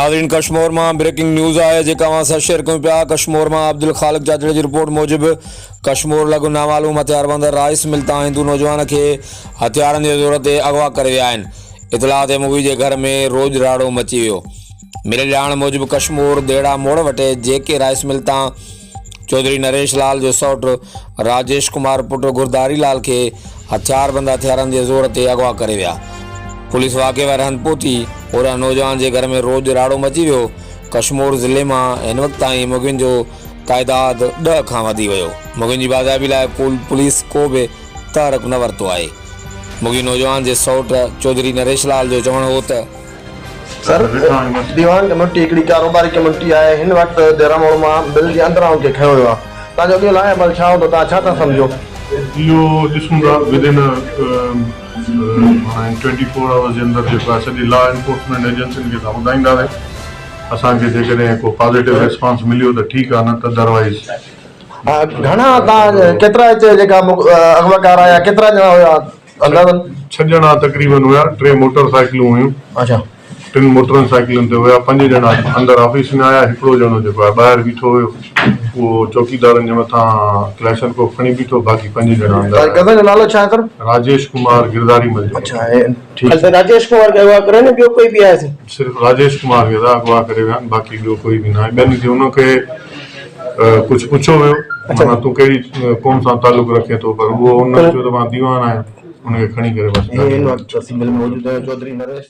नाज़रीन कश्मीर में breaking news है जेका असां शेयर कयूं पिया। कश्मीर में अब्दुल खालिक जादड़ की रिपोर्ट मूजिब कश्मीर लॻ नामालूम हथियारबंद राइस मिल तां हिंदू नौजवान के हथियारनि की ज़रूरत ते अगवा करे विया आहिनि। इतला ते मूवी के घर में रोज राड़ो मची वियो। मिलियल ॼाण मूजिब कश्मीर देड़ा मोड़ वटे जेके राइस मिल तां चौधरी नरेश लाल जो सौट राजेश कुमार पुट गुरदारी लाल के हथियारबंद हथियारनि की ज़रूरत ते अगवा करे विया। पुलिस वाक़े वारे हंधि पहुती और नौजवान के घर में रोज राड़ो मची वियो। कश्मीर ज़िले में इन वक्त ताईं मुगिन जो तादाद 10 खां वधी वियो। मुगिन की बाज़ाबी लाइ पुलिस को भी तहरक न वरतो आहे। मुगी नौजवान के सौट चौधरी नरेश लाल जो चवण हो त सर दीवान कमेटी हिकिड़ी कारोबारी कमेटी आहे। हिन वक्त देरा मोड़ में बिल के अंदरां के खयो वियो आहे। तव्हांजो अॻियो लाइ अमल छा हूंदो, तव्हां छा था सम्झो? इहो ॾिसूं था विदिन 24 आवर्स जे अंदरि जेको आहे सॼी लॉ एनफोर्समेंट एजेंसियुनि खे असां ॿुधाईंदासीं। असांखे जेकॾहिं को पॉज़िटिव रिस्पॉन्स मिलियो त ठीकु आहे, न त अदरवाइज़ घणा तव्हां केतिरा हिते जेका अगवाकार आया, केतिरा ॼणा हुया? अंदाज़न 6 ॼणा तक़रीबन हुया। 3 मोटरसाइकिलूं हुयूं। अच्छा, 3 मोटरसाइकिलुनि ते हुया। 5 ॼणा अंदरि ऑफिस में आया। हिकिड़ो ॼणो जेको आहे ॿाहिरि बीठो हुयो, उहो चौकीदारनि जे मथां क्लैशन को खणी बीठो। बाक़ी 5 ॼणा अंदरि। कदन जो नालो छा सर? राजेश कुमार गिरदारी मल। अच्छा, ठीक है। राजेश कुमार के अगवा करे ने ॿियो कोई भी आया? सिर्फ राजेश कुमार खे अगवा करे विया आहिनि, बाक़ी ॿियो कोई बि न आहे। ॿियनि खे हुनखे कुझु पुछो वियो, माना तूं कहिड़ी क़ौम सां तालुक़ रखे थो, पर उहो हुन चयो त मां दीवान आहियां। उनखे खणी करे बसि। इन वक्त सिंगल मौजूद है चौधरी नरेश।